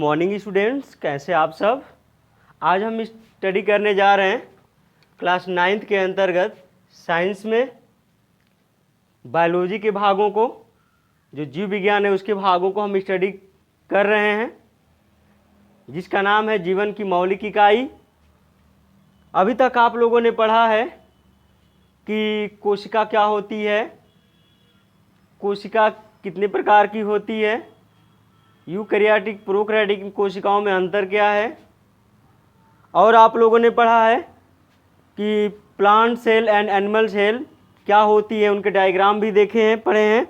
Morning students, कैसे आप सब। आज हम स्टडी करने जा रहे हैं क्लास 9th के अंतर्गत साइंस में बायोलॉजी के भागों को, जो जीव विज्ञान है उसके भागों को हम स्टडी कर रहे हैं, जिसका नाम है जीवन की मौलिक इकाई। अभी तक आप लोगों ने पढ़ा है कि कोशिका क्या होती है, कोशिका कितने प्रकार की होती है, यूकैरियोटिक प्रोकैरियोटिक कोशिकाओं में अंतर क्या है, और आप लोगों ने पढ़ा है कि plant cell and animal cell क्या होती है, उनके डायग्राम भी देखे हैं, पढ़े हैं।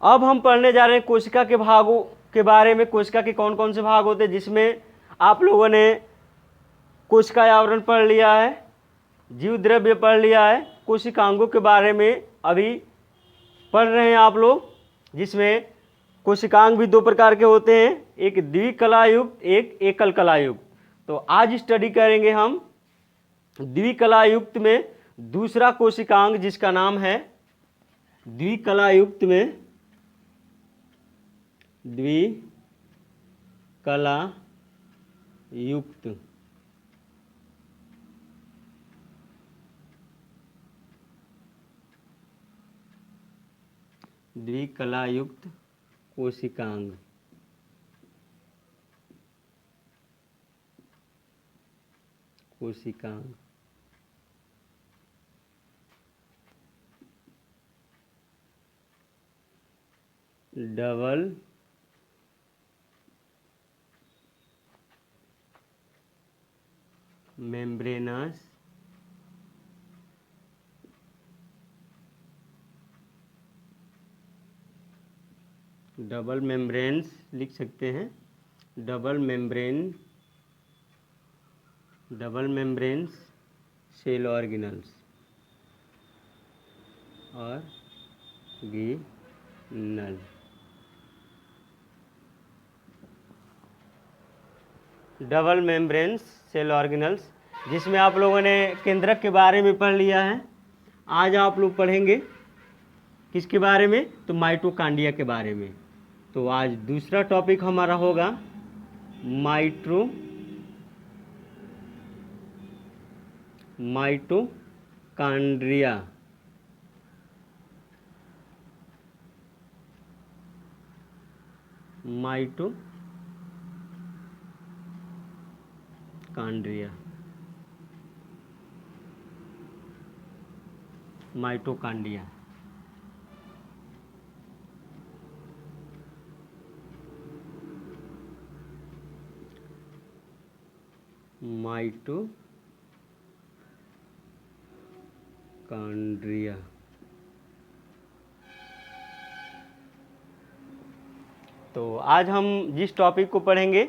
अब हम पढ़ने जा रहे हैं कोशिका के भागों के बारे में। कोशिका के कौन कौन से भाग होते हैं, जिसमें आप लोगों ने कोशिका आवरण पढ़ लिया है, जीव द्रव्य पढ़ लिया है, कोशिकांगों के बारे में अभी पढ़ रहे हैं आप लोग, जिसमें कोशिकांग भी दो प्रकार के होते हैं, एक द्विकलायुक्त, एक एकल कलायुक्त। तो आज स्टडी करेंगे हम द्विकलायुक्त में दूसरा कोशिकांग, जिसका नाम है द्विकलायुक्त में द्विकलायुक्त। द्विकलायुक्त कोशिकांग। डबल मेम्ब्रेनस डबल मेम्ब्रेन्स लिख सकते हैं, double membranes cell organelles organelle. Double membranes cell organelles, जिसमें आप लोगों ने केंद्रक के बारे में पढ़ लिया है। आज आप लोग पढ़ेंगे किसके बारे में, तो माइटोकांड्रिया के बारे में। तो आज दूसरा टॉपिक हमारा होगा माइटोकांड्रिया। माइटोकांड्रिया। तो आज हम जिस टॉपिक को पढ़ेंगे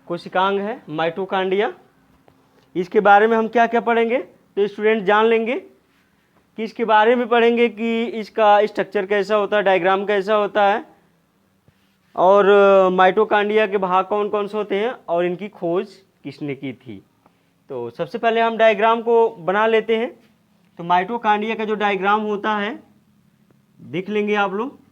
कोशिकांग है माइटोकांड्रिया। इसके बारे में हम क्या क्या पढ़ेंगे, तो स्टूडेंट जान लेंगे कि इसके बारे में पढ़ेंगे कि इसका स्ट्रक्चर कैसा होता है, डायग्राम कैसा होता है, और माइटोकांड्रिया के भाग कौन कौन से होते हैं, और इनकी खोज किसने की थी। तो सबसे पहले हम डायग्राम को बना लेते हैं। तो माइटोकांड्रिया का जो डायग्राम होता है देख लेंगे आप लोग।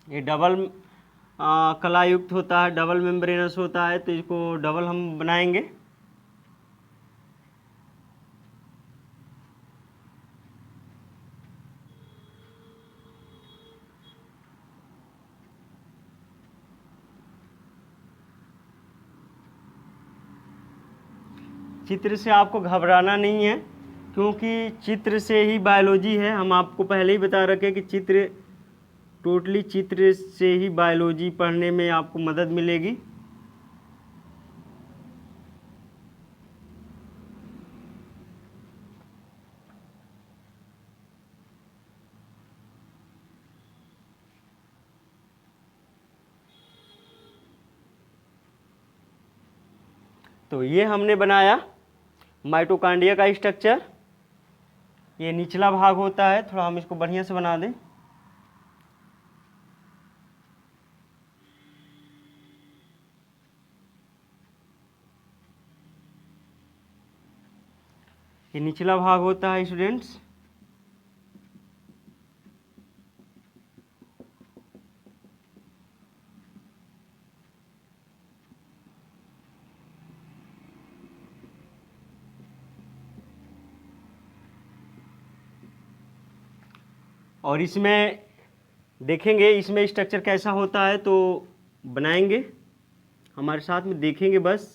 ये डबल कलायुक्त होता है, डबल मेम्ब्रेनस होता है, तो इसको डबल हम बनाएंगे। चित्र से आपको घबराना नहीं है, क्योंकि चित्र से ही बायोलॉजी है। हम आपको पहले ही बता रखे कि चित्र से ही बायोलॉजी पढ़ने में आपको मदद मिलेगी। तो ये हमने बनाया माइटोकांड्रिया का स्ट्रक्चर। ये निचला भाग होता है, थोड़ा हम इसको बढ़िया से बना दें। ये निचला भाग होता है स्टूडेंट्स। और इसमें देखेंगे इसमें स्ट्रक्चर कैसा होता है, तो बनाएंगे, हमारे साथ में देखेंगे बस।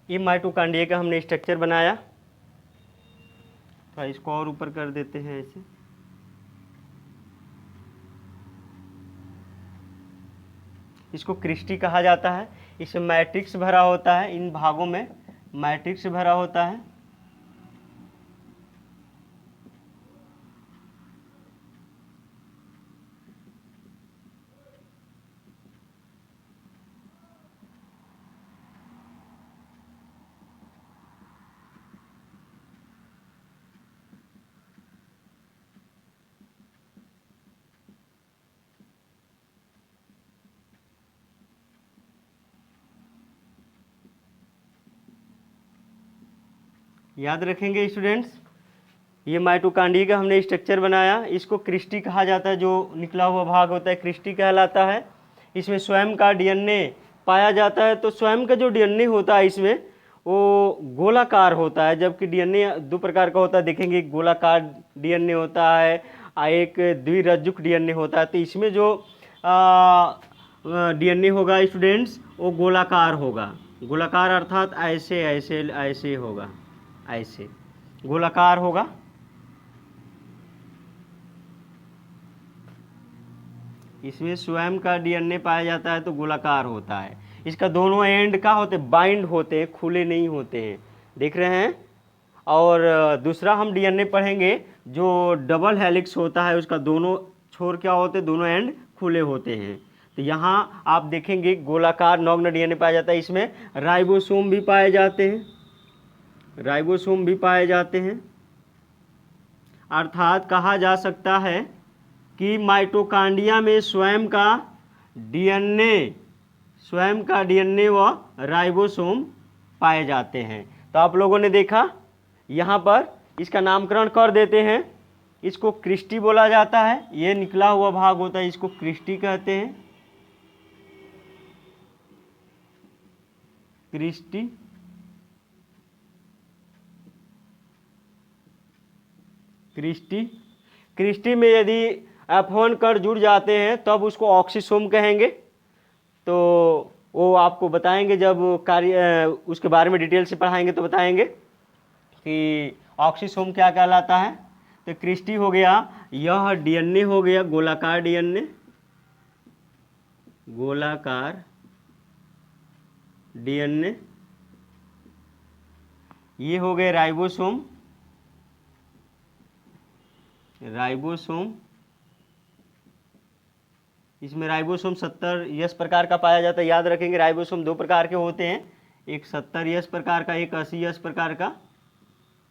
ये माइटोकॉन्ड्रिया का हमने स्ट्रक्चर बनाया, तो इसको और ऊपर कर देते हैं ऐसे। इसको क्रिस्टी कहा जाता है। इसमें मैट्रिक्स भरा होता है, इन भागों में मैट्रिक्स भरा होता है। याद रखेंगे स्टूडेंट्स, ये माइटोकॉन्ड्रिया का हमने स्ट्रक्चर बनाया। इसको क्रिस्टी कहा जाता है, जो निकला हुआ भाग होता है क्रिस्टी कहलाता है। इसमें स्वयं का डीएनए पाया जाता है। तो स्वयं का जो डीएनए होता है इसमें वो गोलाकार होता है, जबकि डीएनए दो प्रकार का होता है। देखेंगे एक गोलाकार डीएनए होता है और एक द्विरज्जुक डीएनए होता है। तो इसमें जो डीएनए होगा स्टूडेंट्स वो गोलाकार होगा। गोलाकार अर्थात ऐसे ऐसे ऐसे होगा, ऐसे गोलाकार होगा। इसमें स्वयं का डीएनए पाया जाता है तो गोलाकार होता है। इसका दोनों एंड का होते बाइंड होते हैं, खुले नहीं होते हैं, देख रहे हैं। और दूसरा हम डीएनए पढ़ेंगे जो डबल हेलिक्स होता है, उसका दोनों छोर क्या होते हैं, दोनों एंड खुले होते हैं। तो यहाँ आप देखेंगे गोलाकार नॉग्न डीएनए पाया जाता है। इसमें राइबोसोम भी पाए जाते हैं, राइबोसोम भी पाए जाते हैं। अर्थात कहा जा सकता है कि माइटोकॉन्ड्रिया में स्वयं का डीएनए व राइबोसोम पाए जाते हैं। तो आप लोगों ने देखा, यहाँ पर इसका नामकरण कर देते हैं। इसको क्रिस्टी बोला जाता है, ये निकला हुआ भाग होता है, इसको क्रिस्टी कहते हैं, क्रिस्टी। क्रिस्टी में यदि F1 कण जुड़ जाते हैं तब उसको ऑक्सीसोम कहेंगे। तो वो आपको बताएंगे जब कार्य उसके बारे में डिटेल से पढ़ाएंगे तो बताएंगे कि ऑक्सीसोम क्या कहलाता है। तो क्रिस्टी हो गया, यह डीएनए हो गया गोलाकार डीएनए, गोलाकार डीएनए। ये हो गए राइबोसोम, राइबोसोम। इसमें राइबोसोम 70S प्रकार का पाया जाता है। याद रखेंगे राइबोसोम दो प्रकार के होते हैं, एक 70S प्रकार का, एक 80S प्रकार का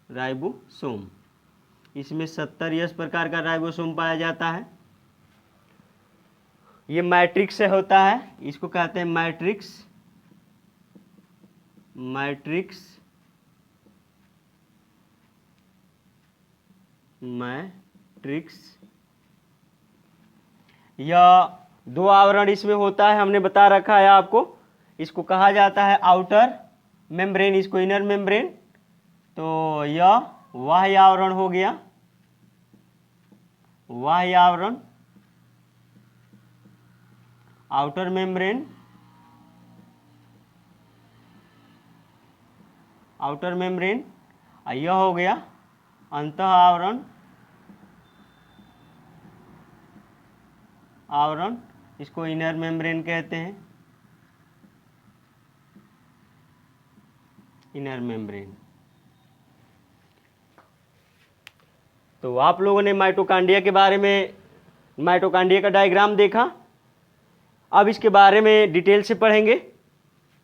राइबोसोम। इसमें 70S प्रकार का राइबोसोम पाया जाता है। ये मैट्रिक्स से होता है, इसको कहते हैं मैट्रिक्स, मैट्रिक्स। मैट्रिक्स। यह दो आवरण इसमें होता है, हमने बता रखा है आपको। इसको कहा जाता है आउटर मेम्ब्रेन, इसको इनर मेम्ब्रेन। तो यह बाह्य आवरण हो गया, बाह्य आवरण, आउटर मेम्ब्रेन, आउटर मेम्ब्रेन। यह हो गया अंतः आवरण, आवरण, इसको इनर मेम्ब्रेन कहते हैं, इनर मेम्ब्रेन। तो आप लोगों ने माइटोकांड्रिया के बारे में, माइटोकांड्रिया का डायग्राम देखा। अब इसके बारे में डिटेल से पढ़ेंगे।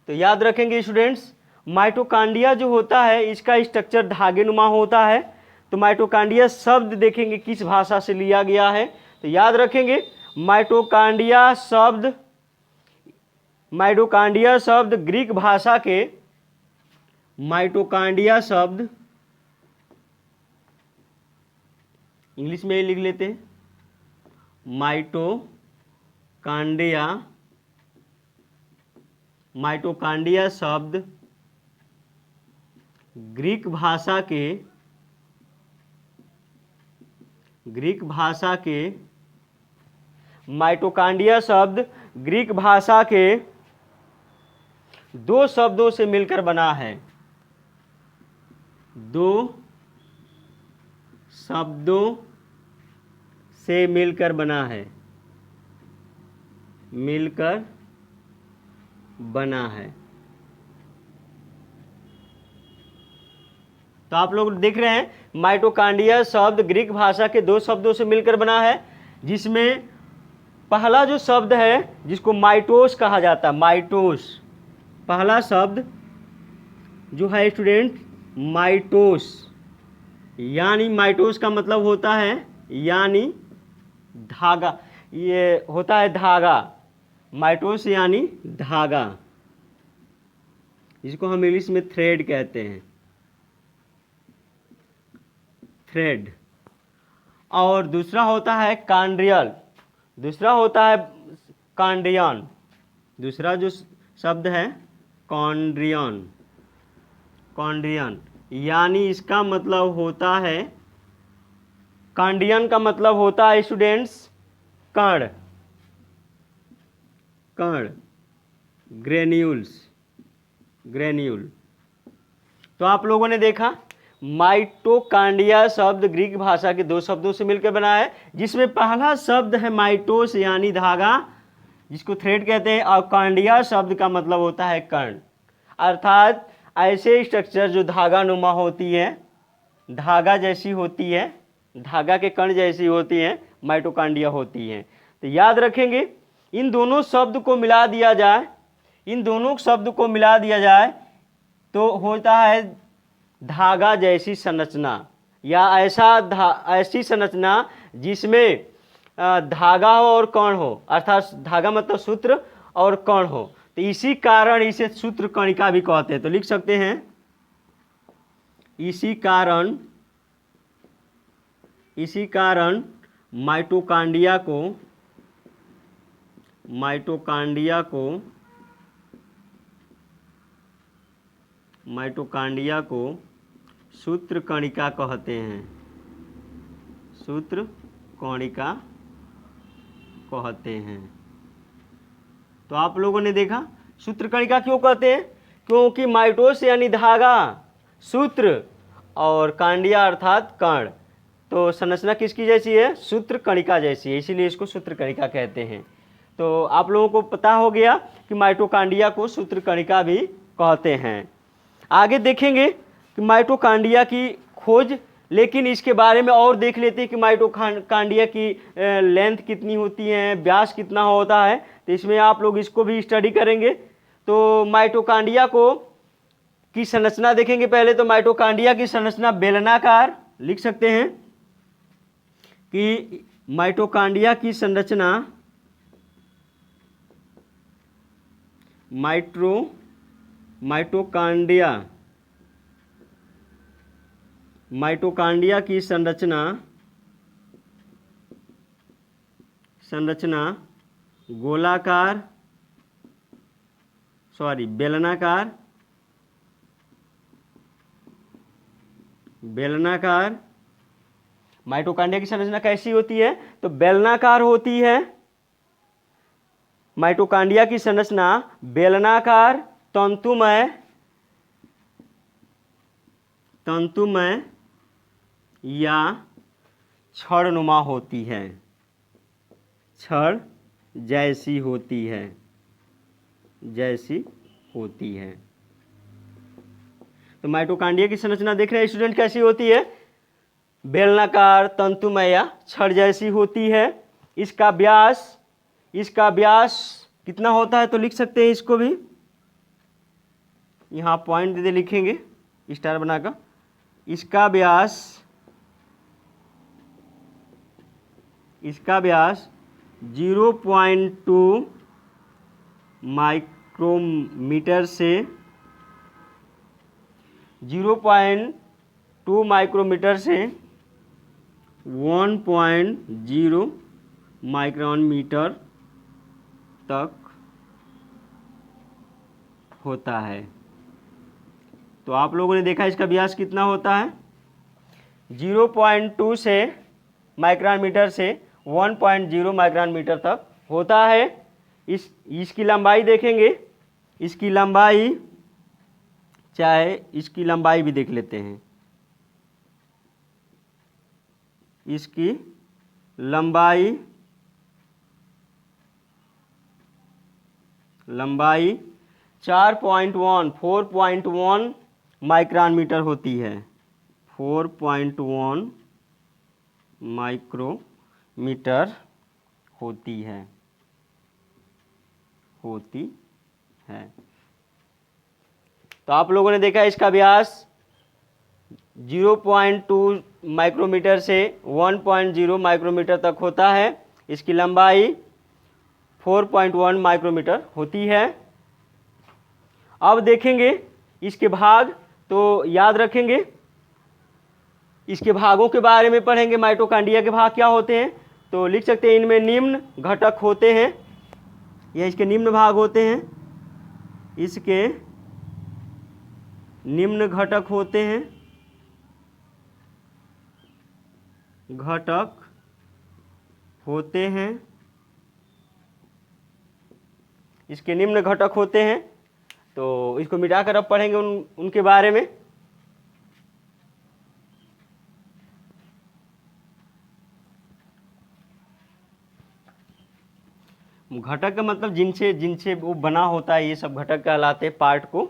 तो याद रखेंगे स्टूडेंट्स, माइटोकांड्रिया जो होता है इसका स्ट्रक्चर धागेनुमा होता है। तो माइटोकांड्रिया शब्द देखेंगे किस भाषा से लिया गया है। तो याद रखेंगे माइटोकांड्रिया शब्द, माइटोकांड्रिया शब्द ग्रीक भाषा के, माइटोकांड्रिया शब्द इंग्लिश में ही लिख लेते हैं, माइटोकांड्रिया, माइटोकांड्रिया शब्द ग्रीक भाषा के, ग्रीक भाषा के, माइटोकांड्रिया शब्द ग्रीक भाषा के दो शब्दों से मिलकर बना है, दो शब्दों से मिलकर बना है, मिलकर बना है। तो आप लोग देख रहे हैं माइटोकांड्रिया शब्द ग्रीक भाषा के दो शब्दों से मिलकर बना है, जिसमें पहला जो शब्द है जिसको माइटोस कहा जाता है, माइटोस, पहला शब्द जो है स्टूडेंट माइटोस, यानी माइटोस का मतलब होता है यानी धागा, ये होता है धागा, माइटोस यानी धागा, जिसको हम इंग्लिश में थ्रेड कहते हैं, थ्रेड। और दूसरा होता है कांड्रियल, दूसरा होता है कांड्रियन, दूसरा जो शब्द है कॉन्ड्रियन, कॉन्ड्रियन, यानी इसका मतलब होता है, कांडियन का मतलब होता है स्टूडेंट्स कण, कण, ग्रेन्यूल्स, ग्रेन्यूल। तो आप लोगों ने देखा माइटोकांड्रिया शब्द ग्रीक भाषा के दो शब्दों से मिलकर बना है, जिसमें पहला शब्द है माइटोस यानी धागा, जिसको थ्रेड कहते हैं, और कांडिया शब्द का मतलब होता है कण, अर्थात ऐसे स्ट्रक्चर जो धागा नुमा होती है, धागा जैसी होती है, धागा के कण जैसी होती है, माइटोकांड्रिया होती है। तो याद रखेंगे इन दोनों शब्द को मिला दिया जाए, इन दोनों शब्द को मिला दिया जाए तो होता है धागा जैसी संरचना, या ऐसी संरचना जिसमें धागा हो और कण हो, अर्थात धागा मतलब सूत्र और कण हो। तो इसी कारण इसे सूत्र कणिका भी कहते हैं। तो लिख सकते हैं इसी कारण, इसी कारण माइटोकांड्रिया को, माइटोकांड्रिया को, माइटोकांड्रिया को सूत्र कणिका कहते हैं, सूत्र कणिका कहते हैं। तो आप लोगों ने देखा सूत्र कणिका क्यों कहते हैं, क्योंकि माइटोस यानी धागा, सूत्र और कांडिया अर्थात कण, तो संरचना किसकी जैसी है, सूत्र कणिका जैसी है, इसीलिए इसको सूत्र कणिका कहते हैं। तो आप लोगों को पता हो गया कि माइटोकांड्रिया को सूत्र कणिका भी कहते हैं। आगे देखेंगे कि माइटोकांड्रिया की खोज, लेकिन इसके बारे में और देख लेते हैं कि माइटोकांड्रिया की लेंथ कितनी होती है, व्यास कितना होता है। तो इसमें आप लोग इसको भी स्टडी करेंगे। तो माइटोकांड्रिया को की संरचना देखेंगे। पहले तो माइटोकांड्रिया की संरचना बेलनाकार, लिख सकते हैं कि माइटोकांड्रिया की संरचना, माइटोकांड्रिया की संरचना संरचना गोलाकार बेलनाकार माइटोकॉन्ड्रिया की संरचना कैसी होती है? तो बेलनाकार होती है। माइटोकॉन्ड्रिया की संरचना बेलनाकार, तंतुमय या छड़नुमा होती है, छड़ जैसी होती है। तो माइटोकॉन्ड्रिया की संरचना देख रहे हैं स्टूडेंट कैसी होती है? बेलनाकार, तंतुमय या छड़ जैसी होती है। इसका व्यास कितना होता है? तो लिख सकते हैं इसको भी, यहाँ पॉइंट दे लिखेंगे स्टार बनाकर। इसका व्यास 0.2 माइक्रोमीटर से 0.2 माइक्रोमीटर से 1.0 माइक्रोन मीटर तक होता है। तो आप लोगों ने देखा इसका व्यास कितना होता है? 0.2 से माइक्रोन मीटर से 1.0 माइक्रोन मीटर तक होता है। इसकी लंबाई देखेंगे, इसकी लंबाई भी देख लेते हैं। इसकी लंबाई 4.1 माइक्रोन मीटर होती है। 4.1 माइक्रोमीटर होती है। तो आप लोगों ने देखा इसका व्यास 0.2 माइक्रोमीटर से 1.0 माइक्रोमीटर तक होता है। इसकी लंबाई 4.1 माइक्रोमीटर होती है। अब देखेंगे इसके भाग, तो याद रखेंगे इसके भागों के बारे में पढ़ेंगे। माइटोकॉन्ड्रिया के भाग क्या होते हैं? तो लिख सकते हैं इनमें निम्न घटक होते हैं, यह इसके निम्न भाग होते हैं। इसके निम्न घटक होते हैं, इसके निम्न घटक होते हैं। तो इसको मिटाकर अब पढ़ेंगे उनके बारे में। घटक का मतलब जिनसे वो बना होता है, ये सब घटक कहलाते हैं पार्ट को।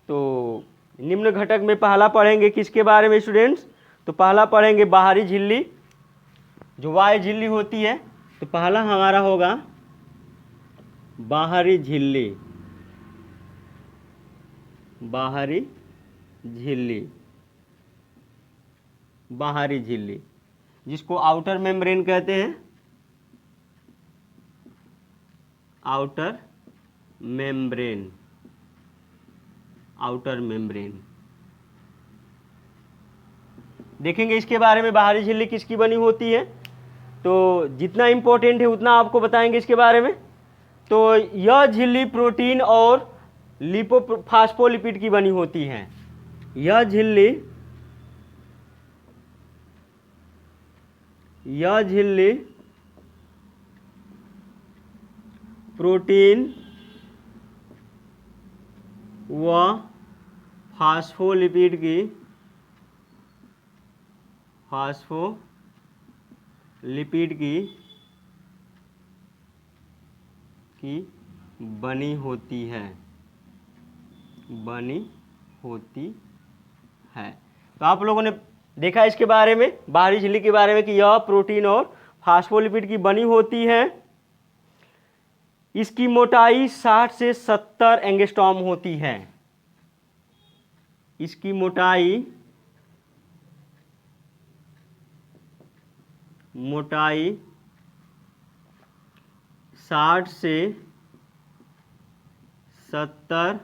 तो निम्न घटक में पहला पढ़ेंगे किसके बारे में स्टूडेंट्स? तो पहला पढ़ेंगे बाहरी झिल्ली, जो वायु झिल्ली होती है। तो पहला हमारा होगा बाहरी झिल्ली, जिसको आउटर मेम्ब्रेन कहते हैं। आउटर मेम्ब्रेन देखेंगे इसके बारे में, बाहरी झिल्ली किसकी बनी होती है। तो जितना इम्पोर्टेंट है उतना आपको बताएंगे इसके बारे में। तो यह झिल्ली प्रोटीन और फास्फोलिपिड की बनी होती है। यह झिल्ली प्रोटीन व फास्फोलिपिड की बनी होती है। तो आप लोगों ने देखा इसके बारे में, बाहरी झिल्ली के बारे में, कि यह प्रोटीन और फास्फोलिपिड की बनी होती है। इसकी मोटाई 60 से 70 एंगस्ट्रॉम होती है। इसकी मोटाई 60 से 70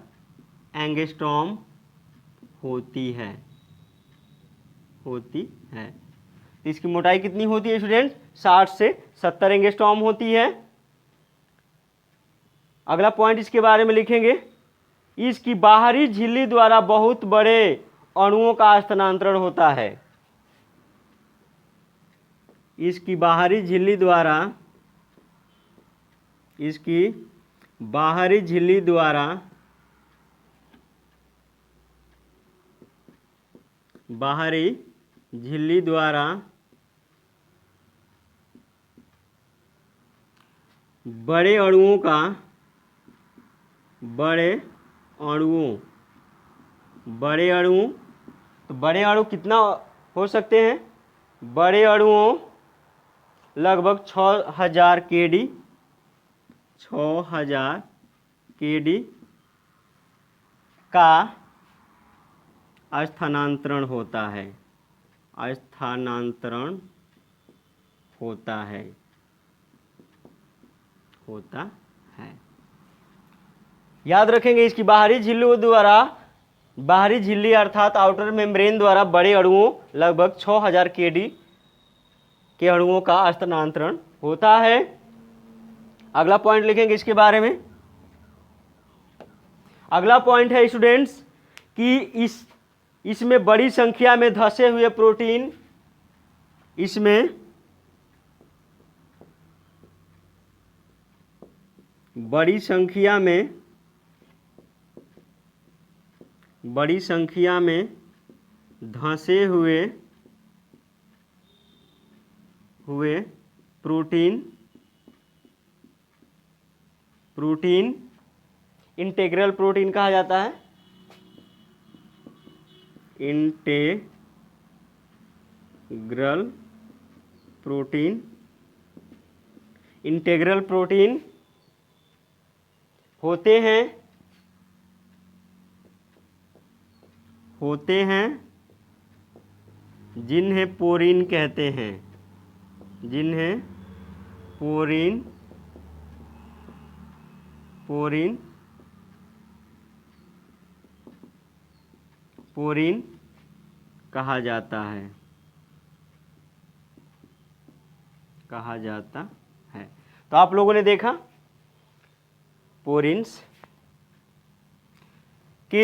एंगस्ट्रॉम होती है। तो इसकी मोटाई कितनी होती है स्टूडेंट? 60 से 70 एंगस्ट्रॉम होती है। अगला पॉइंट इसके बारे में लिखेंगे, इसकी बाहरी झिल्ली द्वारा बहुत बड़े अणुओं का स्थानांतरण होता है। इसकी बाहरी झिल्ली द्वारा, इसकी बाहरी झिल्ली द्वारा बाहरी झिल्ली द्वारा बड़े अणुओं का, बड़े अणुओं, तो बड़े अणु कितना हो सकते हैं? बड़े अणुओं लगभग 6000 केडी, 6000 केडी का स्थानांतरण होता है, स्थानांतरण होता है। याद रखेंगे, इसकी बाहरी झिल्ली द्वारा, बाहरी झिल्ली अर्थात आउटर मेम्ब्रेन द्वारा बड़े अणुओं लगभग 6000 केडी के अणुओं का स्थानांतरण होता है। अगला पॉइंट लिखेंगे इसके बारे में। अगला पॉइंट है स्टूडेंट्स कि इसमें बड़ी संख्या में धंसे हुए प्रोटीन, इसमें बड़ी संख्या में धंसे हुए प्रोटीन इंटीग्रल प्रोटीन कहा जाता है। इंटीग्रल प्रोटीन होते हैं जिन्हें पोरीन कहते हैं, जिन्हें पोरीन कहा जाता है। तो आप लोगों ने देखा पोरिन्स कि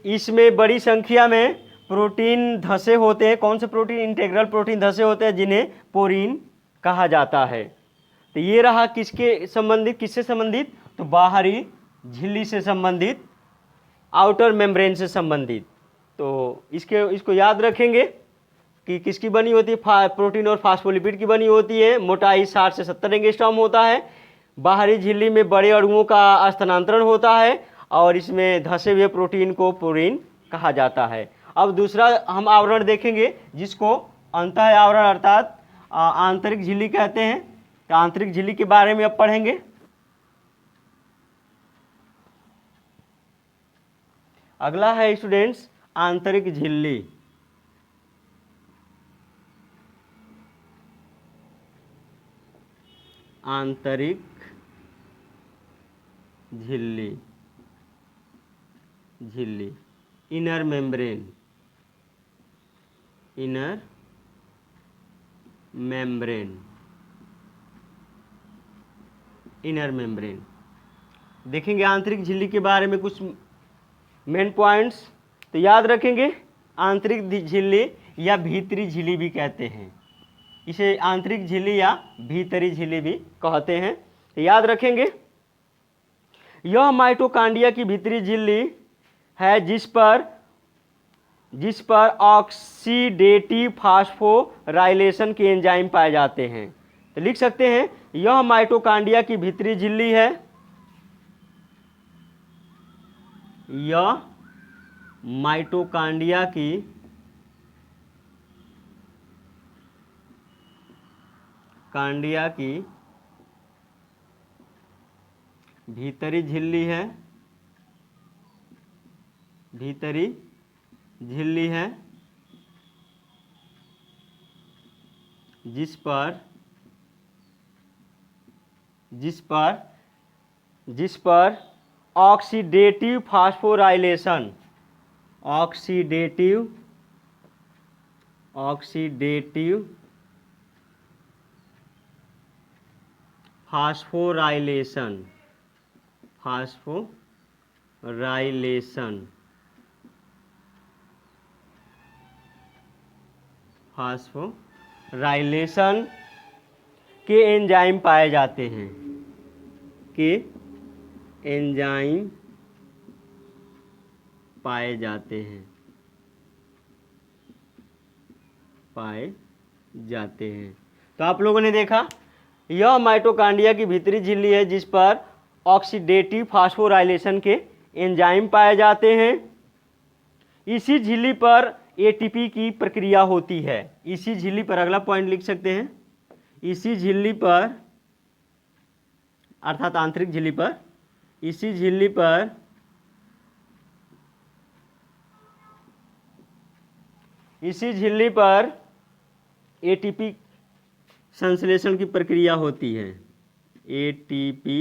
इसमें बड़ी संख्या में प्रोटीन धंसे होते हैं। कौन से प्रोटीन? इंटीग्रल प्रोटीन धंसे होते हैं जिन्हें पोरीन कहा जाता है। तो ये रहा किससे संबंधित? तो बाहरी झिल्ली से संबंधित, आउटर मेम्ब्रेन से संबंधित। तो इसको याद रखेंगे कि किसकी बनी होती है? प्रोटीन और फास्फोलिपिड की बनी होती है। मोटाई 60 से 70 एंगस्ट्रॉम होता है। बाहरी झिल्ली में बड़े अणुओं का स्थानांतरण होता है और इसमें धंसे हुए प्रोटीन को पोरीन कहा जाता है। अब दूसरा हम आवरण देखेंगे जिसको अंतः आवरण अर्थात आंतरिक झिल्ली कहते हैं। तो आंतरिक झिल्ली के बारे में अब पढ़ेंगे। अगला है स्टूडेंट्स आंतरिक झिल्ली। आंतरिक झिल्ली, इनर मेम्ब्रेन, देखेंगे आंतरिक झिल्ली के बारे में कुछ मेन पॉइंट्स। तो याद रखेंगे आंतरिक झिल्ली या भीतरी झिल्ली भी कहते हैं, इसे आंतरिक झिल्ली या भीतरी झिल्ली भी कहते हैं। तो याद रखेंगे यह माइटोकांड्रिया की भीतरी झिल्ली है जिस पर ऑक्सीडेटिव फास्फोराइलेशन के एंजाइम पाए जाते हैं। तो लिख सकते हैं यह माइटोकांड्रिया की भीतरी झिल्ली है। यह माइटोकांड्रिया की भीतरी झिल्ली है, जिस पर oxidative phosphorylation, phosphorylation, phosphorylation, phosphorylation के एंजाइम पाए जाते हैं, के एंजाइम पाए जाते हैं, पाए जाते हैं। तो आप लोगों ने देखा यह माइटोकांड्रिया की भीतरी झिल्ली है जिस पर ऑक्सीडेटिव फास्फोराइलेशन के एंजाइम पाए जाते हैं। इसी झिल्ली पर एटीपी की प्रक्रिया होती है। इसी झिल्ली पर, अगला पॉइंट लिख सकते हैं, इसी झिल्ली पर अर्थात आंतरिक झिल्ली पर, इसी झिल्ली पर एटीपी संश्लेषण की प्रक्रिया होती है। एटीपी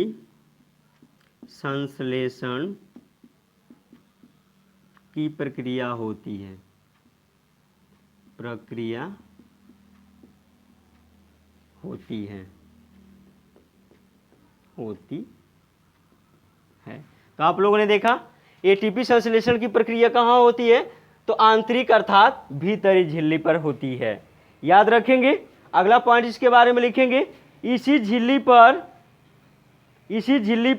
संश्लेषण की प्रक्रिया होती है, होती है। तो आप लोगों ने देखा एटीपी संश्लेषण की प्रक्रिया कहाँ होती है, तो आंतरिक अर्थात भीतरी झिल्ली पर होती है। याद रखेंगे। अगला पॉइंट इसके बारे में लिखेंगे, इसी झिल्ली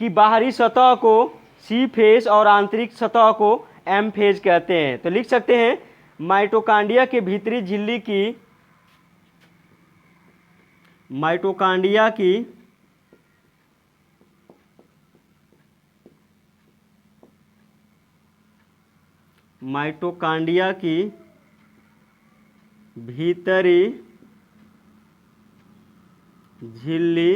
की बाहरी सतह को सी फेज और आंतरिक सतह को एम फेज कहते हैं। तो लिख सकते हैं माइटोकांड्रिया के भीतरी झिल्ली की, माइटोकांड्रिया की भीतरी झिल्ली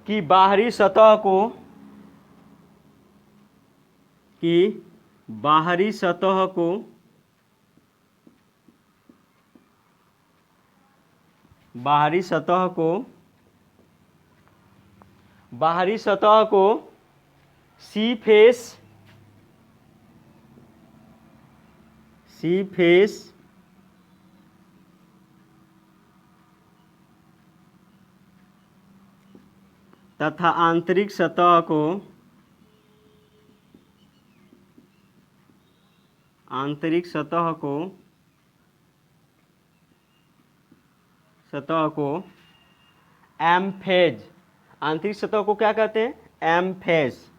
की बाहरी सतह को सी फेस तथा आंतरिक सतह को एम फेज, आंतरिक सतह को क्या कहते हैं, एम फेस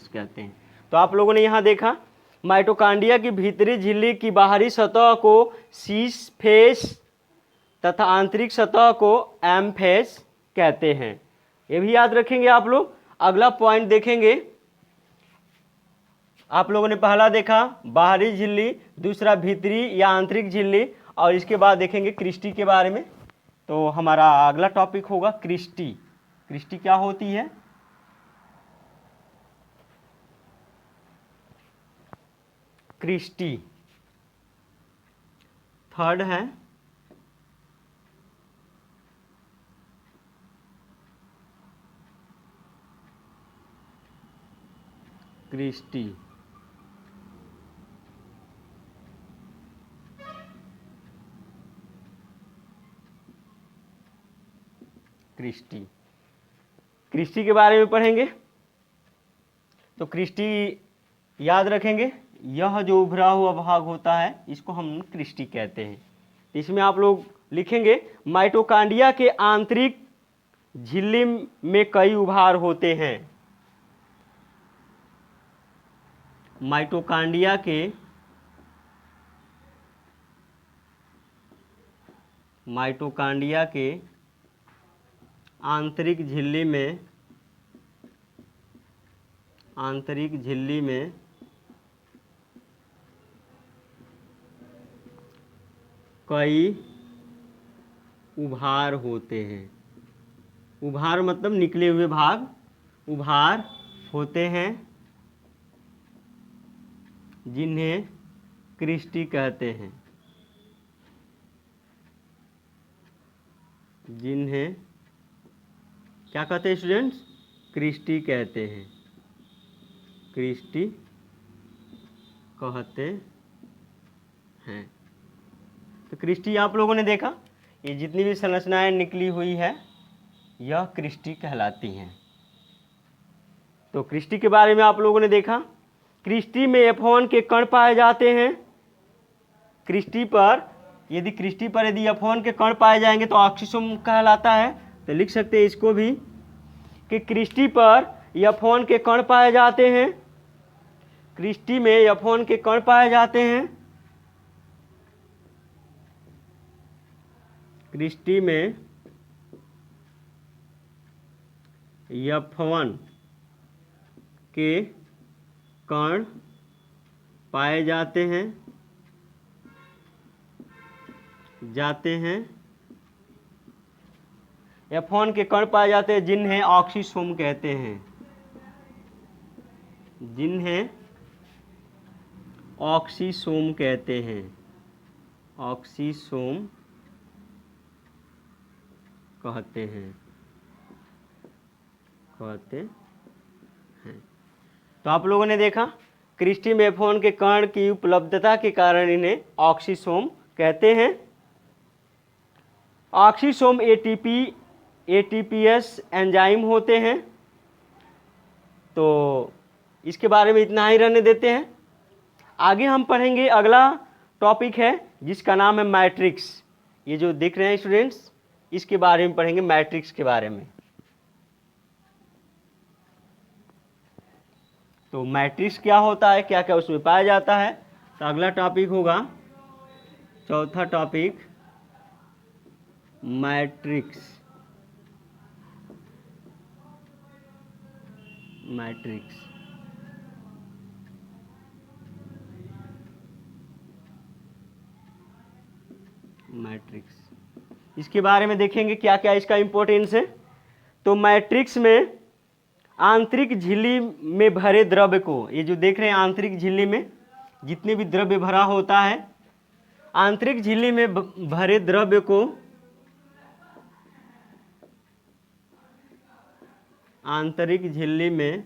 कहते हैं। तो आप लोगों ने यहां देखा माइटोकांड्रिया की भीतरी झिल्ली की बाहरी सतह को सी फेस तथा आंतरिक सतह को एम फेस कहते हैं। ये भी याद रखेंगे आप लोग। अगला पॉइंट देखेंगे, आप लोगों ने पहला देखा बाहरी झिल्ली, दूसरा भीतरी या आंतरिक झिल्ली, और इसके बाद देखेंगे क्रिस्टी के बारे में। तो हमारा अगला टॉपिक होगा क्रिस्टी। क्रिस्टी क्या होती है? क्रिस्टी थर्ड है क्रिस्टी। क्रिस्टी के बारे में पढ़ेंगे। तो क्रिस्टी याद रखेंगे, यह जो उभरा हुआ भाग होता है इसको हम क्रिस्टी कहते हैं। तो इसमें आप लोग लिखेंगे माइटोकांड्रिया के आंतरिक झिल्ली में कई उभार होते हैं। माइटोकांड्रिया के आंतरिक झिल्ली में कई उभार होते हैं। उभार मतलब निकले हुए भाग, उभार होते हैं जिन्हें क्रिस्टी कहते हैं। जिन्हें क्या कहते हैं स्टूडेंट्स? क्रिस्टी कहते हैं, क्रिस्टी कहते हैं। तो क्रिस्टी आप लोगों ने देखा, ये जितनी भी संरचनाएं निकली हुई है यह क्रिस्टी कहलाती हैं। तो क्रिस्टी के बारे में आप लोगों ने देखा। क्रिस्टी में F1 के कण पाए जाते हैं। क्रिस्टी पर यदि F1 के कण पाए जाएंगे तो ऑक्सीसोम कहलाता है। तो लिख सकते हैं इसको भी कि क्रिस्टी पर F1 के कण पाए जाते हैं, क्रिस्टी में F1 के कण पाए जाते हैं, क्रिस्टी में F1 के कण पाए जाते हैं F1 के कण पाए जाते हैं जिन्हें ऑक्सीसोम कहते हैं, जिन्हें ऑक्सीसोम कहते हैं, ऑक्सीसोम कहते हैं। तो आप लोगों ने देखा क्रिस्टी में F1 के कण की उपलब्धता के कारण इन्हें ऑक्सीसोम कहते हैं। ऑक्सीसोम ATPase एंजाइम होते हैं। तो इसके बारे में इतना ही रहने देते हैं। आगे हम पढ़ेंगे, अगला टॉपिक है जिसका नाम है मैट्रिक्स। ये जो देख रहे हैं स्टूडेंट्स, इसके बारे में पढ़ेंगे, मैट्रिक्स के बारे में। तो मैट्रिक्स क्या होता है, क्या क्या उसमें पाया जाता है। तो अगला टॉपिक होगा चौथा टॉपिक, मैट्रिक्स। मैट्रिक्स मैट्रिक्स इसके बारे में देखेंगे क्या क्या इसका इंपॉर्टेंस है। तो मैट्रिक्स में आंतरिक झिल्ली में भरे द्रव्य को, ये जो देख रहे हैं आंतरिक झिल्ली में जितने भी द्रव्य भरा होता है, आंतरिक झिल्ली में भरे द्रव्य को आंतरिक झिल्ली में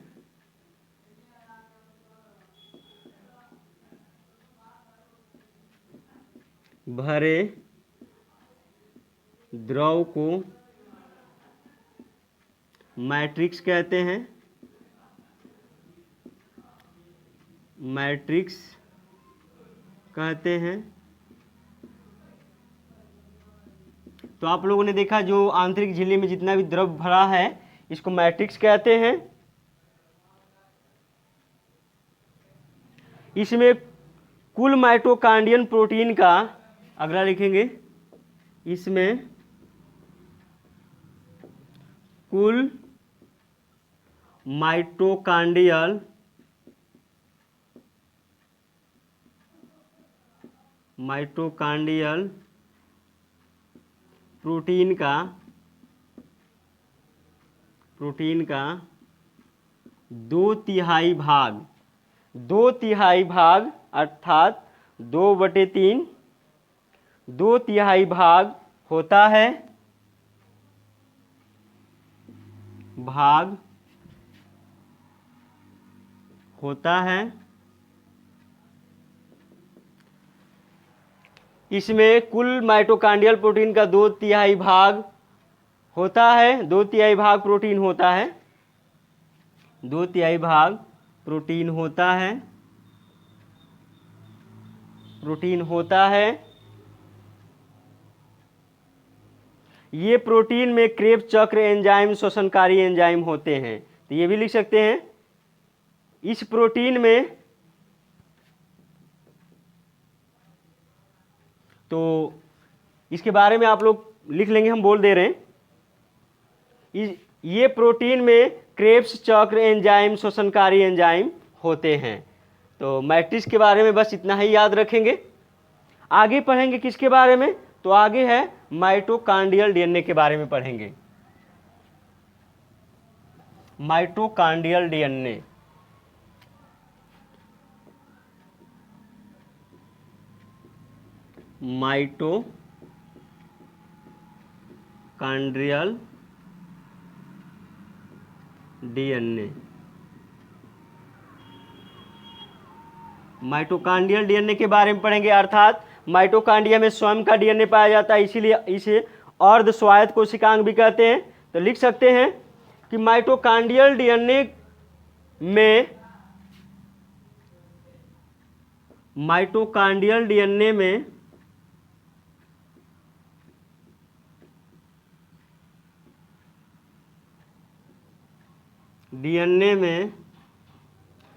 भरे द्रव को मैट्रिक्स कहते हैं, मैट्रिक्स कहते हैं। तो आप लोगों ने देखा जो आंतरिक झिल्ली में जितना भी द्रव भरा है इसको मैट्रिक्स कहते हैं। इसमें कुल माइटोकॉन्ड्रियल प्रोटीन का, अगला लिखेंगे, इसमें कुल माइटोकॉन्ड्रियल प्रोटीन का 2/3 भाग अर्थात 2/3 2/3 भाग होता है, इसमें कुल माइटोकॉन्ड्रियल प्रोटीन का 2/3 भाग होता है, 2/3 भाग प्रोटीन होता है, 2/3 भाग प्रोटीन होता है। ये प्रोटीन में क्रेब्स चक्र एंजाइम श्वसनकारी एंजाइम होते हैं। तो ये भी लिख सकते हैं, इस प्रोटीन में, तो इसके बारे में आप लोग लिख लेंगे, हम बोल दे रहे हैं। ये प्रोटीन में क्रेब्स चक्र एंजाइम श्वसनकारी एंजाइम होते हैं। तो मैट्रिक्स के बारे में बस इतना ही याद रखेंगे। आगे पढ़ेंगे किसके बारे में, तो आगे है माइटोकॉन्ड्रियल डीएनए के बारे में पढ़ेंगे। Mitochondrial DNA, mitochondrial DNA. Mitochondrial DNA के बारे में पढ़ेंगे, अर्थात माइटोकॉन्ड्रिया में स्वयं का डीएनए पाया जाता है, इसीलिए इसे अर्ध स्वायत्त कोशिकांग भी कहते हैं। तो लिख सकते हैं कि माइटोकॉन्ड्रियल डीएनए में माइटोकॉन्ड्रियल डीएनए में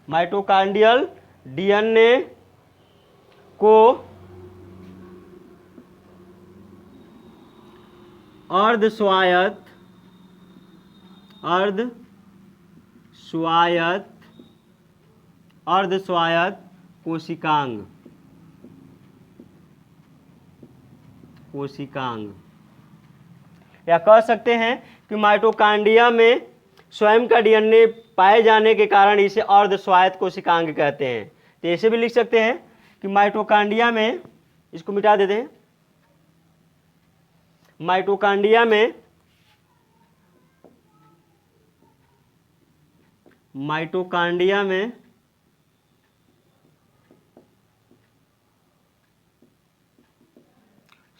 माइटोकॉन्ड्रियल डीएनए को अर्ध स्वायत्त कोशिकांग या कह सकते हैं कि माइटोकॉन्ड्रिया में स्वयं का डीएनए पाए जाने के कारण इसे अर्ध स्वायत्त कोशिकांग कहते हैं। तो ऐसे भी लिख सकते हैं कि माइटोकॉन्ड्रिया में, इसको मिटा देते हैं, माइटोकॉन्ड्रिया में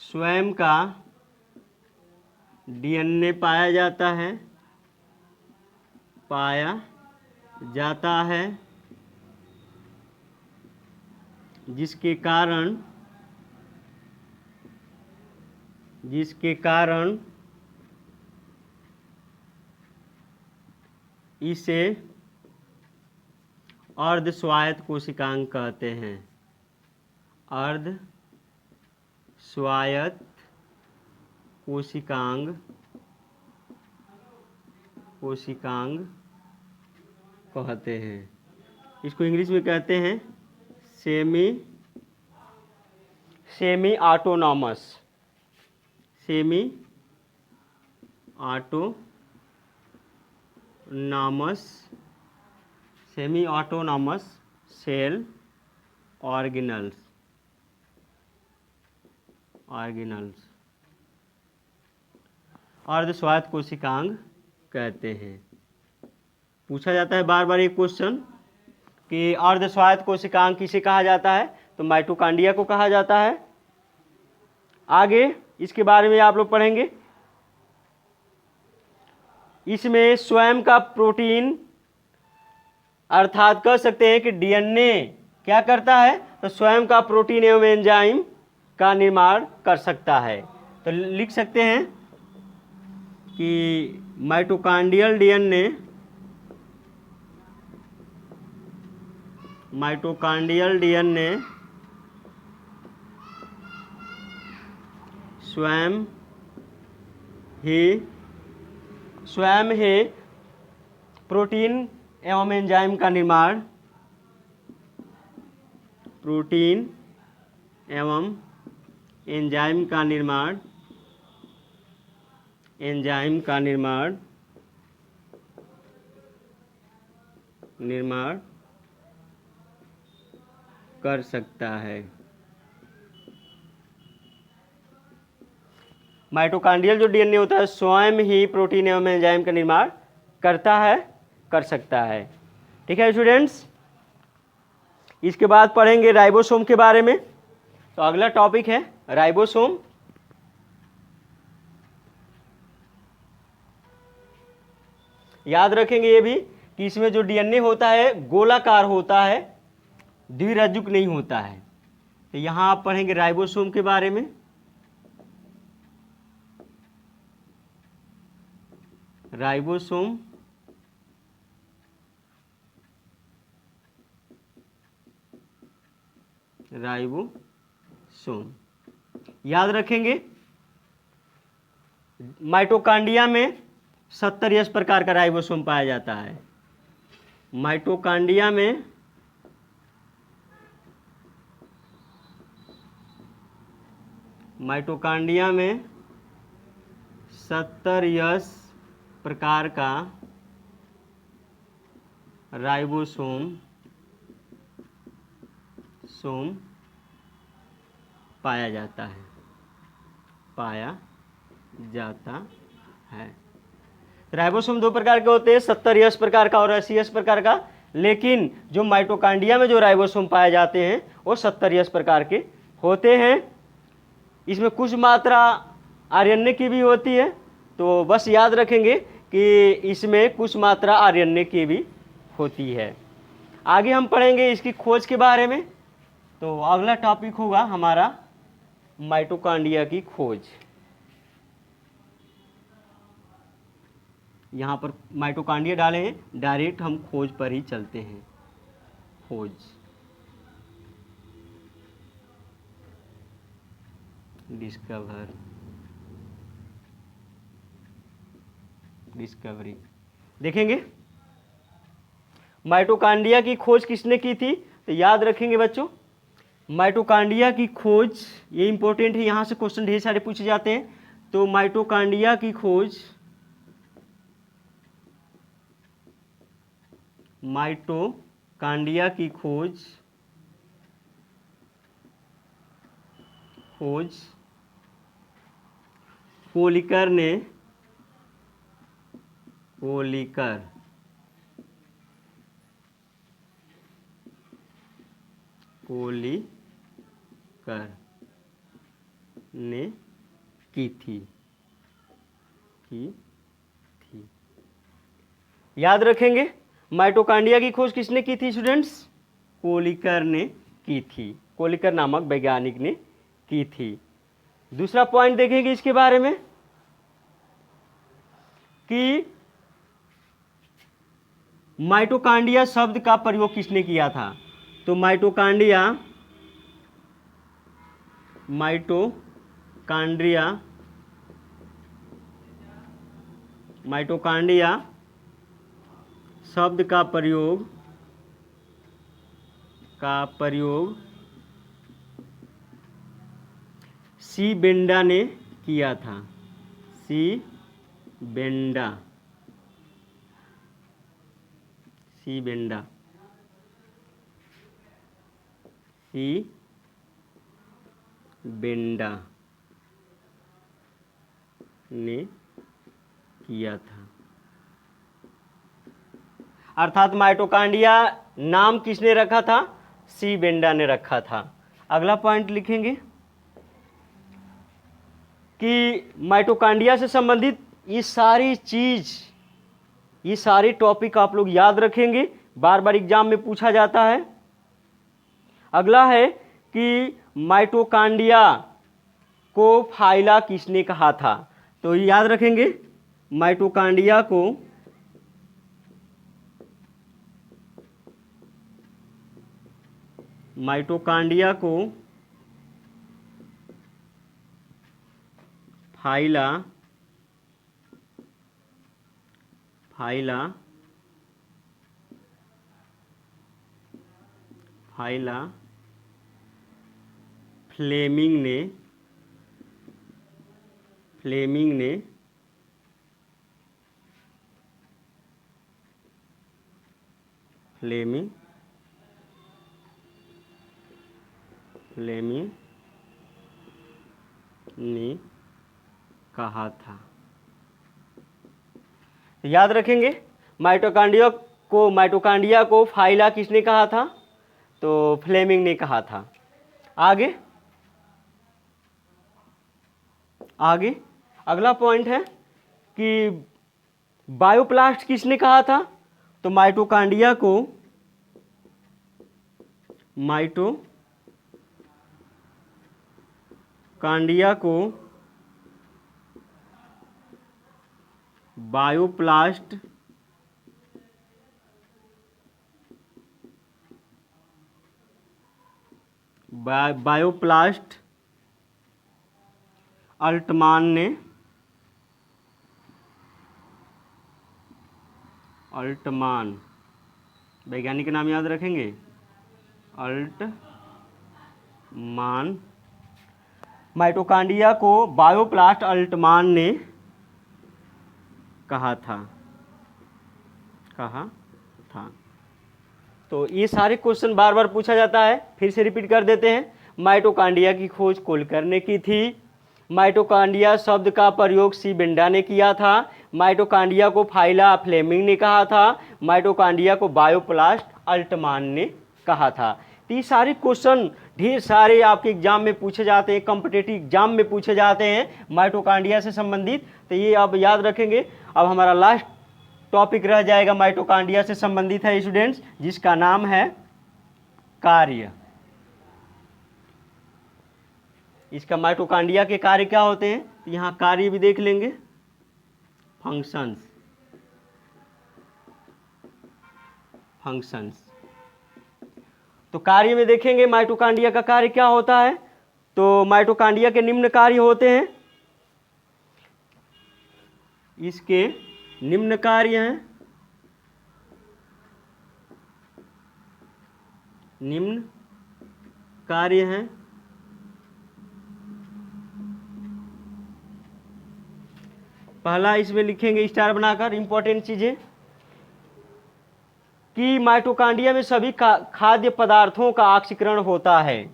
स्वयं का डीएनए पाया जाता है जिसके कारण इसे अर्ध स्वायत्त कोशिकांग कहते हैं, अर्ध स्वायत्त कोशिकांग कहते हैं। इसको इंग्लिश में कहते हैं सेमी ऑटोनॉमस सेल ऑर्गेनल्स। अर्ध स्वायत्त कोशिकांग कहते हैं। पूछा जाता है बार बार एक क्वेश्चन कि अर्ध स्वायत्त कोशिकांग किसे कहा जाता है, तो माइटोकॉन्ड्रिया को कहा जाता है। आगे इसके बारे में आप लोग पढ़ेंगे। इसमें स्वयं का प्रोटीन, अर्थात कह सकते हैं कि डीएनए क्या करता है, तो स्वयं का प्रोटीन एवं एंजाइम का निर्माण कर सकता है। तो लिख सकते हैं कि माइटोकॉन्ड्रियल डीएनए स्वयं ही प्रोटीन एवं एंजाइम का निर्माण कर सकता है। माइटोकॉन्ड्रियल जो डीएनए होता है स्वयं ही प्रोटीन एवं एंजाइम का निर्माण कर सकता है। ठीक है स्टूडेंट्स, इसके बाद पढ़ेंगे राइबोसोम के बारे में। तो अगला टॉपिक है राइबोसोम। याद रखेंगे ये भी कि इसमें जो डीएनए होता है गोलाकार होता है, द्विरज्जुक नहीं होता है। तो यहाँ आप पढ़ेंगे राइबोसोम के बारे में। राइबोसोम याद रखेंगे माइटोकॉन्ड्रिया में 70 प्रकार का राइबोसोम पाया जाता है। माइटोकॉन्ड्रिया में माइटोकॉन्ड्रिया में 70 प्रकार का राइबोसोम पाया जाता है। राइबोसोम दो प्रकार के होते हैं, 70S प्रकार का और 80S प्रकार का, लेकिन जो माइटोकांड्रिया में जो राइबोसोम पाए जाते हैं वो 70S प्रकार के होते हैं। इसमें कुछ मात्रा आरएनए की भी होती है, तो बस याद रखेंगे कि इसमें कुछ मात्रा आरएनए की भी होती है। आगे हम पढ़ेंगे इसकी खोज के बारे में। तो अगला टॉपिक होगा हमारा माइटोकांड्रिया की खोज। यहाँ पर माइटोकांड्रिया डाले हैं, डायरेक्ट हम खोज पर ही चलते हैं। खोज, डिस्कवरी देखेंगे। माइटोकांड्रिया की खोज किसने की थी? तो याद रखेंगे बच्चों, माइटोकांड्रिया की खोज, ये इंपॉर्टेंट है, यहाँ से क्वेश्चन ढेर सारे पूछे जाते हैं। तो माइटोकांड्रिया की खोज कोलिकर ने की थी। याद रखेंगे, माइटोकांड्रिया की खोज किसने की थी स्टूडेंट्स? कोलिकर ने की थी, कोलिकर नामक वैज्ञानिक ने की थी। दूसरा पॉइंट देखेंगे इसके बारे में कि माइटोकांड्रिया शब्द का प्रयोग किसने किया था? तो माइटोकांड्रिया शब्द का प्रयोग सी बेंडा ने किया था। सी बेंडा ने किया था। अर्थात माइटोकांड्रिया नाम किसने रखा था? सी बेंडा ने रखा था। अगला पॉइंट लिखेंगे कि माइटोकांड्रिया से संबंधित ये सारे टॉपिक आप लोग याद रखेंगे, बार बार एग्जाम में पूछा जाता है। अगला है कि माइटोकांड्रिया को फाइला किसने कहा था? तो याद रखेंगे, माइटोकांड्रिया को फाइला फ्लेमिंग ने कहा था। याद रखेंगे, माइटोकांड्रिया को फाइला किसने कहा था? तो फ्लेमिंग ने कहा था। आगे अगला पॉइंट है कि बायोप्लास्ट किसने कहा था? तो माइटोकांड्रिया को बायोप्लास्ट अल्टमान वैज्ञानिक का नाम याद रखेंगे, अल्टमान। माइटोकांड्रिया को बायोप्लास्ट अल्टमान ने कहा था। तो ये सारे क्वेश्चन बार बार पूछा जाता है, फिर से रिपीट कर देते हैं। माइटोकांड्रिया की खोज कोलिकर ने की थी। माइटोकांड्रिया शब्द का प्रयोग सी बेंडा ने किया था। माइटोकांड्रिया को फाइला फ्लेमिंग ने कहा था। माइटोकांड्रिया को बायोप्लास्ट अल्टमान ने कहा था। तो ये सारे क्वेश्चन ढेर सारे आपके एग्जाम में पूछे जाते हैं, कॉम्पिटिटिव एग्जाम में पूछे जाते हैं माइटोकांड्रिया से संबंधित। तो ये आप याद रखेंगे। अब हमारा लास्ट टॉपिक रह जाएगा माइटोकांड्रिया से संबंधित है स्टूडेंट्स, जिसका नाम है कार्य। इसका माइटोकांड्रिया के कार्य क्या होते हैं, तो यहाँ कार्य भी देख लेंगे, फंक्शंस। तो कार्य में देखेंगे माइटोकांड्रिया का कार्य क्या होता है। तो माइटोकांड्रिया के निम्न कार्य होते हैं, इसके निम्न कार्य हैं, निम्न कार्य हैं। पहला इसमें लिखेंगे स्टार बनाकर, इंपॉर्टेंट चीजें कि माइटोकांड्रिया में सभी खाद्य पदार्थों का ऑक्सीकरण होता है।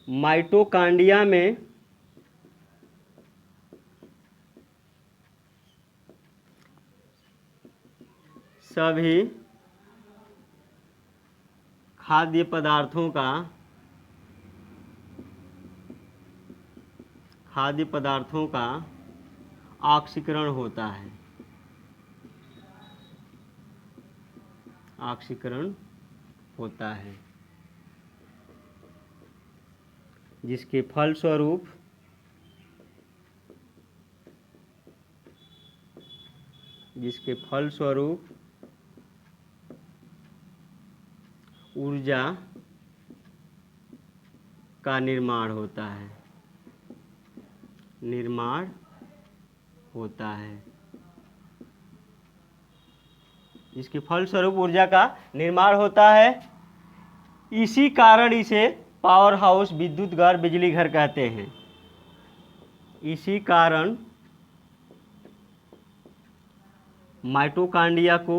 माइटोकांड्रिया में सभी खाद्य पदार्थों का ऑक्सीकरण होता है, ऑक्सीकरण होता है, जिसके फलस्वरूप ऊर्जा का निर्माण होता है, जिसके फलस्वरूप ऊर्जा का निर्माण होता है। इसी कारण इसे पावर हाउस, विद्युत घर, बिजली घर कहते हैं। इसी कारण माइटोकांड्रिया को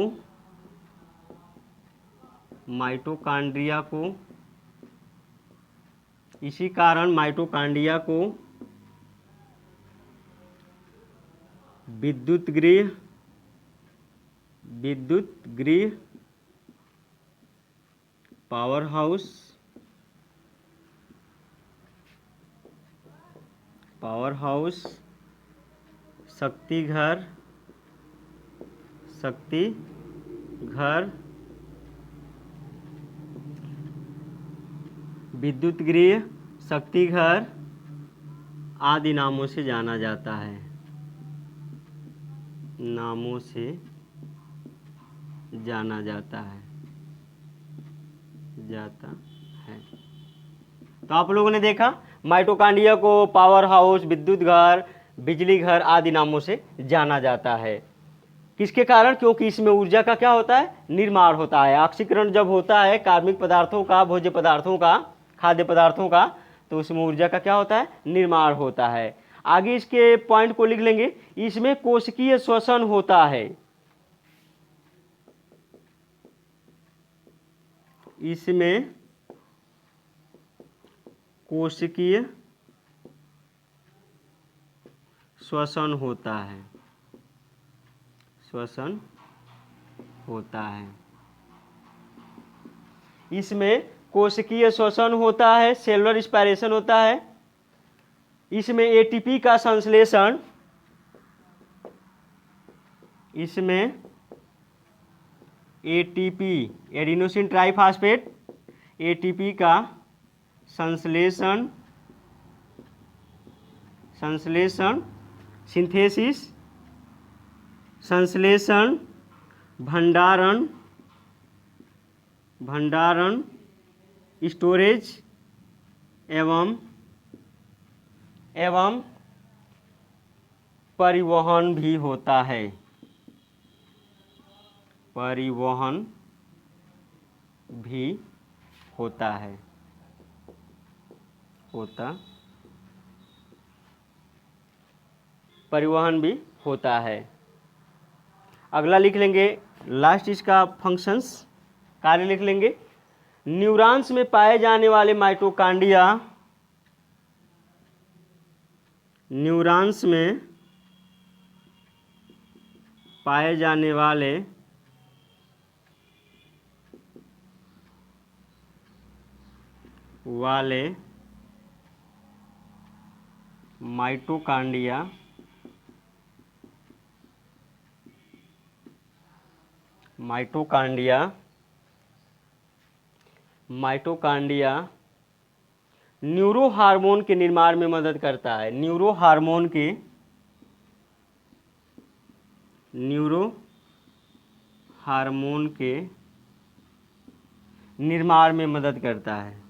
विद्युत गृह, पावर हाउस, शक्ति घर, विद्युत गृह, शक्ति घर आदि नामों से जाना जाता है, तो आप लोगों ने देखा माइटोकांड्रिया को पावर हाउस, विद्युत घर, बिजली घर आदि नामों से जाना जाता है। किसके कारण? क्योंकि इसमें ऊर्जा का क्या होता है, निर्माण होता है। ऑक्सीकरण जब होता है कार्बनिक पदार्थों का, भोज्य पदार्थों का, खाद्य पदार्थों का, तो उसमें ऊर्जा का क्या होता है, निर्माण होता है। आगे इसके पॉइंट को लिख लेंगे। इसमें कोशिकीय श्वसन होता है, इसमें कोशिकीय श्वसन होता है, इसमें कोशिकीय श्वसन होता है, सेलुलर रिस्पायरेशन होता है। इसमें एटीपी का संश्लेषण, एडिनोसिन ट्राइफॉस्फेट, एटीपी का संश्लेषण, सिंथेसिस, संश्लेषण, भंडारण, स्टोरेज एवं परिवहन भी होता है, परिवहन भी होता है। अगला लिख लेंगे, लास्ट इसका फंक्शंस, कार्य लिख लेंगे। न्यूरॉन्स में पाए जाने वाले माइटोकांड्रिया न्यूरॉन्स में पाए जाने वाले माइटोकांड्रिया न्यूरो हार्मोन के निर्माण में मदद करता है। न्यूरो हार्मोन के निर्माण में मदद करता है।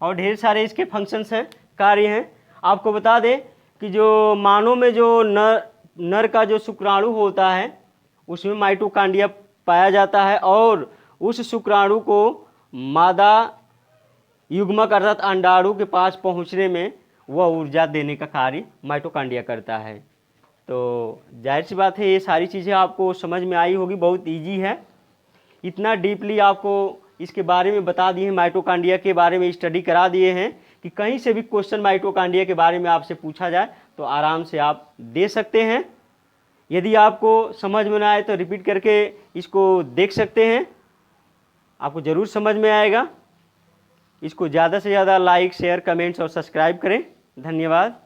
और ढेर सारे इसके फंक्शंस हैं, कार्य हैं। आपको बता दें कि जो मानव में जो नर का जो शुक्राणु होता है उसमें माइटोकांड्रिया पाया जाता है और उस शुक्राणु को मादा युग्मक अर्थात अंडाणु के पास पहुंचने में वह ऊर्जा देने का कार्य माइटोकांड्रिया करता है। तो जाहिर सी बात है ये सारी चीज़ें आपको समझ में आई होगी, बहुत इजी है। इतना डीपली आपको इसके बारे में बता दिए हैं, माइटोकांड्रिया के बारे में स्टडी करा दिए हैं कि कहीं से भी क्वेश्चन माइटोकांड्रिया के बारे में आपसे पूछा जाए तो आराम से आप दे सकते हैं। यदि आपको समझ में ना आए तो रिपीट करके इसको देख सकते हैं, आपको ज़रूर समझ में आएगा। इसको ज़्यादा से ज़्यादा लाइक, शेयर, कमेंट्स और सब्सक्राइब करें। धन्यवाद।